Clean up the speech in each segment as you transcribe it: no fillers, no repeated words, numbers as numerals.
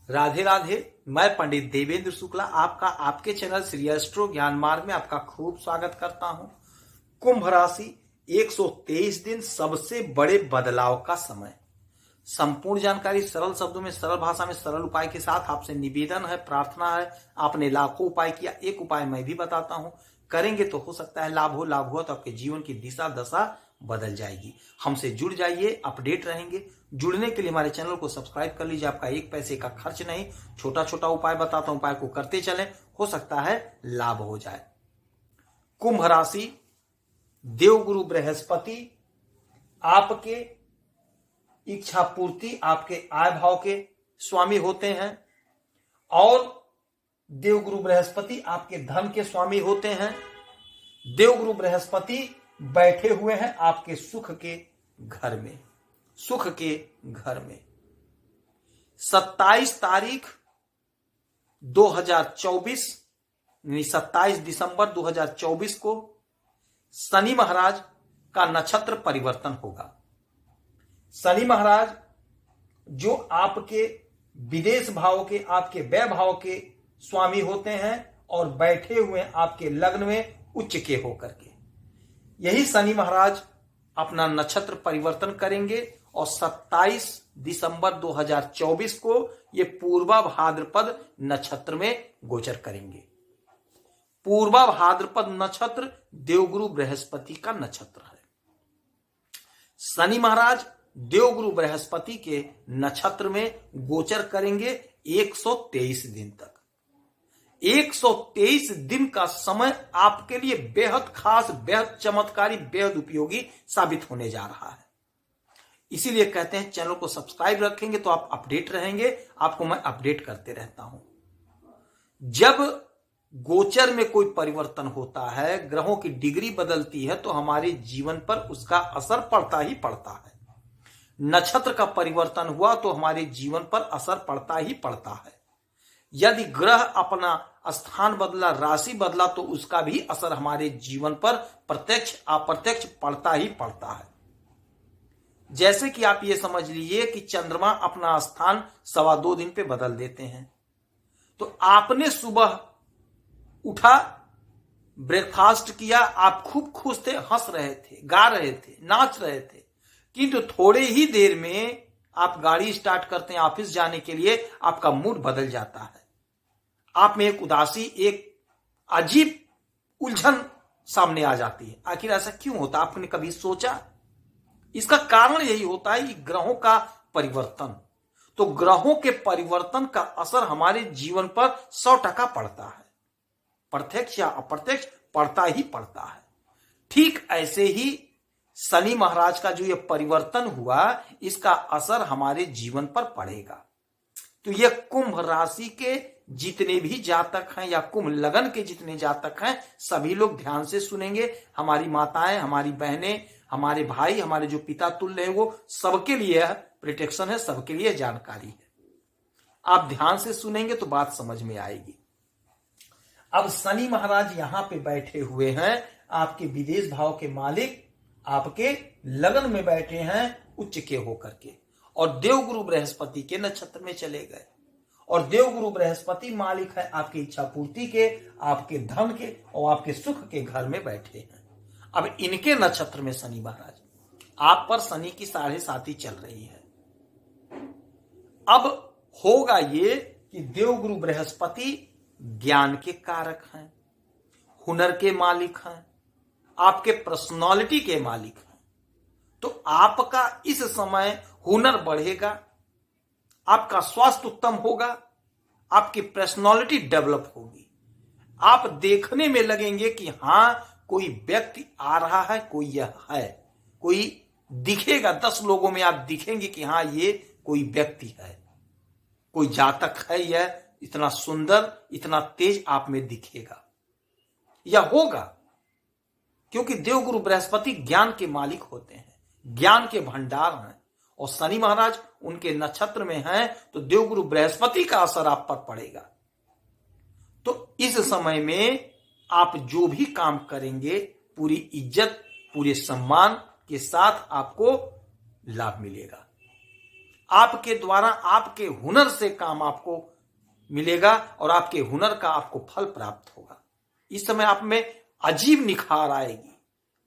राधे राधे। मैं पंडित देवेंद्र शुक्ला आपका आपके चैनल श्री एस्ट्रो ज्ञान मार्ग में आपका खूब स्वागत करता हूं। कुंभ राशि 123 दिन सबसे बड़े बदलाव का समय। संपूर्ण जानकारी सरल शब्दों में सरल भाषा में सरल उपाय के साथ आपसे निवेदन है, प्रार्थना है। आपने लाखों उपाय किया, एक उपाय मैं भी बताता हूं, करेंगे तो हो सकता है लाभ हो। लाभ हुआ तो आपके जीवन की दिशा दशा बदल जाएगी। हमसे जुड़ जाइए, अपडेट रहेंगे। जुड़ने के लिए हमारे चैनल को सब्सक्राइब कर लीजिए, आपका एक पैसे का खर्च नहीं। छोटा छोटा उपाय बताता हूं, उपाय को करते चलें, हो सकता है लाभ हो जाए। कुंभ राशि, देवगुरु बृहस्पति आपके इच्छा पूर्ति, आपके आय भाव के स्वामी होते हैं और देवगुरु बृहस्पति आपके धन के स्वामी होते हैं। देवगुरु बृहस्पति बैठे हुए हैं आपके सुख के घर में, सुख के घर में। 27 तारीख 2024 यानी 27 दिसंबर 2024 को शनि महाराज का नक्षत्र परिवर्तन होगा। शनि महाराज जो आपके विदेश भाव के, आपके व्यय भाव के स्वामी होते हैं और बैठे हुए आपके लग्न में उच्च के होकर के, यही शनि महाराज अपना नक्षत्र परिवर्तन करेंगे और 27 दिसंबर 2024 को ये पूर्वा भाद्रपद नक्षत्र में गोचर करेंगे। पूर्वा भाद्रपद नक्षत्र देवगुरु बृहस्पति का नक्षत्र है। शनि महाराज देवगुरु बृहस्पति के नक्षत्र में गोचर करेंगे 123 दिन तक। 123 दिन का समय आपके लिए बेहद खास, बेहद चमत्कारी, बेहद उपयोगी साबित होने जा रहा है। इसीलिए कहते हैं चैनल को सब्सक्राइब रखेंगे तो आप अपडेट रहेंगे। आपको मैं अपडेट करते रहता हूं। जब गोचर में कोई परिवर्तन होता है, ग्रहों की डिग्री बदलती है, तो हमारे जीवन पर उसका असर पड़ता ही पड़ता है। नक्षत्र का परिवर्तन हुआ तो हमारे जीवन पर असर पड़ता ही पड़ता है। यदि ग्रह अपना स्थान बदला, राशि बदला, तो उसका भी असर हमारे जीवन पर प्रत्यक्ष अप्रत्यक्ष पड़ता ही पड़ता है। जैसे कि आप ये समझ लीजिए कि चंद्रमा अपना स्थान 2.25 दिन पे बदल देते हैं। तो आपने सुबह उठा, ब्रेकफास्ट किया, आप खूब खुश थे, हंस रहे थे, गा रहे थे, नाच रहे थे, किंतु थोड़े ही देर में आप गाड़ी स्टार्ट करते हैं ऑफिस जाने के लिए, आपका मूड बदल जाता है। आप में एक उदासी, एक अजीब उलझन सामने आ जाती है। आखिर ऐसा क्यों होता, आपने कभी सोचा? इसका कारण यही होता है कि ग्रहों का परिवर्तन। तो ग्रहों के परिवर्तन का असर हमारे जीवन पर 100% पड़ता है, प्रत्यक्ष या अप्रत्यक्ष पड़ता ही पड़ता है। ठीक ऐसे ही शनि महाराज का जो ये परिवर्तन हुआ, इसका असर हमारे जीवन पर पड़ेगा। तो ये कुंभ राशि के जितने भी जातक हैं या कुंभ लगन के जितने जातक हैं, सभी लोग ध्यान से सुनेंगे। हमारी माताएं, हमारी बहनें, हमारे भाई, हमारे जो पिता तुल्य हैं, वो सबके लिए प्रोटेक्शन है, सबके लिए जानकारी है। आप ध्यान से सुनेंगे तो बात समझ में आएगी। अब शनि महाराज यहां पे बैठे हुए हैं, आपके विदेश भाव के मालिक आपके लगन में बैठे हैं उच्च के होकर के, और देवगुरु बृहस्पति के नक्षत्र में चले गए। और देवगुरु बृहस्पति मालिक है आपकी इच्छा पूर्ति के, आपके धन के और आपके सुख के घर में बैठे हैं। अब इनके नक्षत्र में शनि महाराज, आप पर शनि की 7.5 चल रही है। अब होगा ये कि देवगुरु बृहस्पति ज्ञान के कारक हैं, हुनर के मालिक हैं, आपके पर्सनालिटी के मालिक हैं। तो आपका इस समय हुनर बढ़ेगा, आपका स्वास्थ्य उत्तम होगा, आपकी पर्सनालिटी डेवलप होगी। आप देखने में लगेंगे कि हां कोई व्यक्ति आ रहा है, कोई यह है, कोई दिखेगा। 10 लोगों में आप दिखेंगे कि हां ये कोई व्यक्ति है, कोई जातक है, यह इतना सुंदर, इतना तेज आप में दिखेगा या होगा। क्योंकि देवगुरु बृहस्पति ज्ञान के मालिक होते हैं, ज्ञान के भंडार हैं, और शनि महाराज उनके नक्षत्र में हैं, तो देवगुरु बृहस्पति का असर आप पर पड़ेगा। तो इस समय में आप जो भी काम करेंगे, पूरी इज्जत, पूरे सम्मान के साथ आपको लाभ मिलेगा। आपके द्वारा आपके हुनर से काम आपको मिलेगा और आपके हुनर का आपको फल प्राप्त होगा। इस समय आप में अजीब निखार आएगी,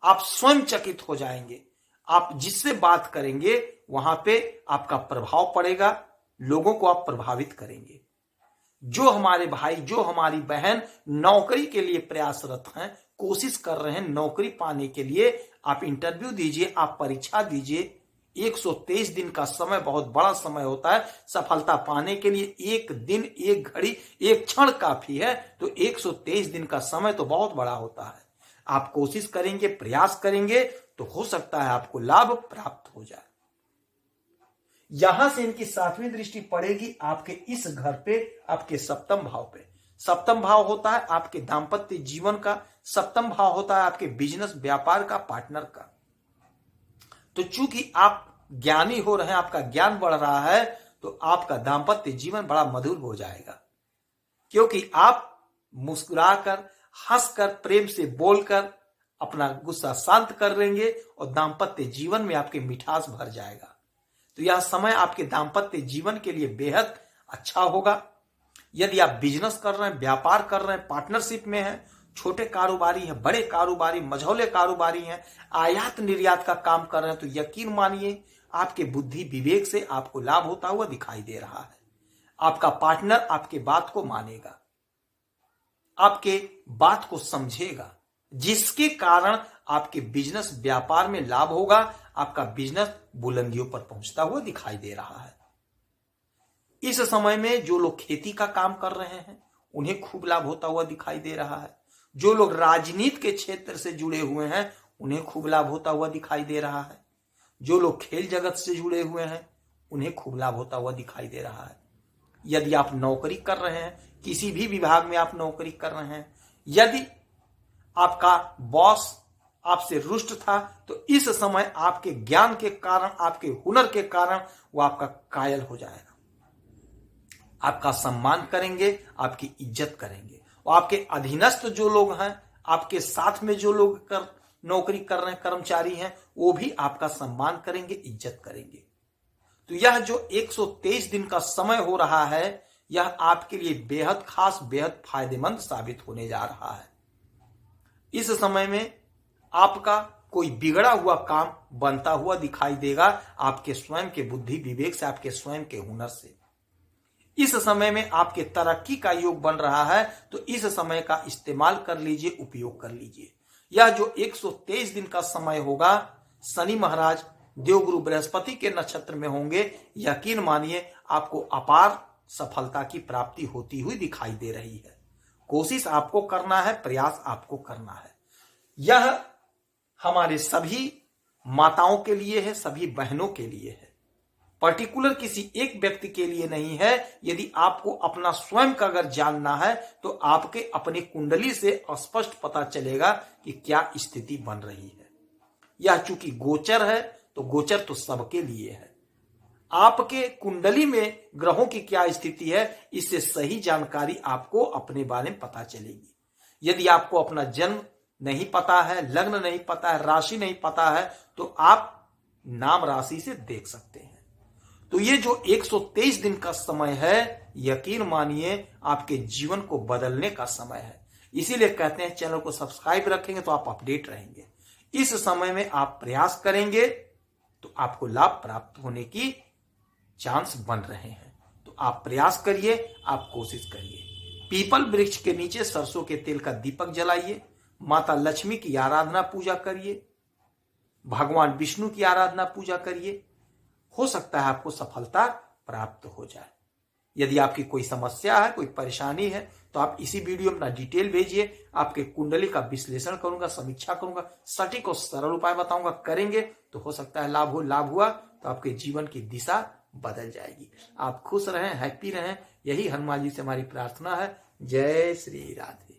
आप स्वयं चकित हो जाएंगे। आप जिससे बात करेंगे वहां पे आपका प्रभाव पड़ेगा, लोगों को आप प्रभावित करेंगे। जो हमारे भाई, जो हमारी बहन नौकरी के लिए प्रयासरत हैं, कोशिश कर रहे हैं नौकरी पाने के लिए, आप इंटरव्यू दीजिए, आप परीक्षा दीजिए। 123 दिन का समय बहुत बड़ा समय होता है। सफलता पाने के लिए एक दिन, एक घड़ी, एक क्षण काफी है। तो 123 दिन का समय तो बहुत बड़ा होता है। आप कोशिश करेंगे, प्रयास करेंगे तो हो सकता है आपको लाभ प्राप्त हो जाए। यहां से इनकी 7वीं दृष्टि पड़ेगी आपके इस घर पे, आपके सप्तम भाव पे। सप्तम भाव होता है आपके दाम्पत्य जीवन का, सप्तम भाव होता है आपके बिजनेस व्यापार का, पार्टनर का। तो चूंकि आप ज्ञानी हो रहे हैं, आपका ज्ञान बढ़ रहा है, तो आपका दाम्पत्य जीवन बड़ा मधुर हो जाएगा, क्योंकि आप मुस्कुराकर, हंसकर, प्रेम से बोलकर अपना गुस्सा शांत कर लेंगे और दाम्पत्य जीवन में आपके मिठास भर जाएगा। तो यह समय आपके दाम्पत्य जीवन के लिए बेहद अच्छा होगा। यदि आप बिजनेस कर रहे हैं, व्यापार कर रहे हैं, पार्टनरशिप में हैं, छोटे कारोबारी हैं, बड़े कारोबारी, मझौले कारोबारी हैं, आयात निर्यात का काम कर रहे हैं, तो यकीन मानिए आपके बुद्धि विवेक से आपको लाभ होता हुआ दिखाई दे रहा है। आपका पार्टनर आपके बात को मानेगा, आपके बात को समझेगा, जिसके कारण आपके बिजनेस व्यापार में लाभ होगा। आपका बिजनेस बुलंदियों पर पहुंचता हुआ दिखाई दे रहा है। इस समय में जो लोग खेती का काम कर रहे हैं उन्हें खूब लाभ होता हुआ दिखाई दे रहा है। जो लोग राजनीति के क्षेत्र से जुड़े हुए हैं उन्हें खूब लाभ होता हुआ दिखाई दे रहा है। जो लोग खेल जगत से जुड़े हुए हैं उन्हें खूब लाभ होता हुआ दिखाई दे रहा है। यदि आप नौकरी कर रहे हैं, किसी भी विभाग में आप नौकरी कर रहे हैं, यदि आपका बॉस आपसे रुष्ट था, तो इस समय आपके ज्ञान के कारण, आपके हुनर के कारण वो आपका कायल हो जाएगा। आपका सम्मान करेंगे, आपकी इज्जत करेंगे। और आपके अधीनस्थ जो लोग हैं, आपके साथ में जो लोग नौकरी कर रहे हैं, कर्मचारी हैं, वो भी आपका सम्मान करेंगे, इज्जत करेंगे। तो यह जो 123 दिन का समय हो रहा है, यह आपके लिए बेहद खास, बेहद फायदेमंद साबित होने जा रहा है। इस समय में आपका कोई बिगड़ा हुआ काम बनता हुआ दिखाई देगा, आपके स्वयं के बुद्धि विवेक से, आपके स्वयं के हुनर से। इस समय में आपके तरक्की का योग बन रहा है, तो इस समय का इस्तेमाल कर लीजिए, उपयोग कर लीजिए। यह जो 123 दिन का समय होगा, शनि महाराज देवगुरु बृहस्पति के नक्षत्र में होंगे। यकीन मानिए आपको अपार सफलता की प्राप्ति होती हुई दिखाई दे रही है। कोशिश आपको करना है, प्रयास आपको करना है। यह हमारे सभी माताओं के लिए है, सभी बहनों के लिए है, पर्टिकुलर किसी एक व्यक्ति के लिए नहीं है। यदि आपको अपना स्वयं का अगर जानना है तो आपके अपनी कुंडली से स्पष्ट पता चलेगा कि क्या स्थिति बन रही है। यह चूंकि गोचर है, तो गोचर तो सबके लिए है। आपके कुंडली में ग्रहों की क्या स्थिति है, इससे सही जानकारी आपको अपने बारे में पता चलेगी। यदि आपको अपना जन्म नहीं पता है, लग्न नहीं पता है, राशि नहीं पता है, तो आप नाम राशि से देख सकते हैं। तो ये जो 123 दिन का समय है, यकीन मानिए आपके जीवन को बदलने का समय है। इसीलिए कहते हैं चैनल को सब्सक्राइब रखेंगे तो आप अपडेट रहेंगे। इस समय में आप प्रयास करेंगे तो आपको लाभ प्राप्त होने की चांस बन रहे हैं। तो आप प्रयास करिए, आप कोशिश करिए। पीपल वृक्ष के नीचे सरसों के तेल का दीपक जलाइए, माता लक्ष्मी की आराधना पूजा करिए, भगवान विष्णु की आराधना पूजा करिए। हो सकता है आपको सफलता प्राप्त हो जाए। यदि आपकी कोई समस्या है, कोई परेशानी है, तो आप इसी वीडियो में अपना डिटेल भेजिए। आपके कुंडली का विश्लेषण करूंगा, समीक्षा करूंगा, सटीक और सरल उपाय बताऊंगा। करेंगे तो हो सकता है लाभ हो। लाभ हुआ तो आपके जीवन की दिशा बदल जाएगी। आप खुश रहें, हैप्पी रहें, यही हनुमान जी से हमारी प्रार्थना है। जय श्री राधे।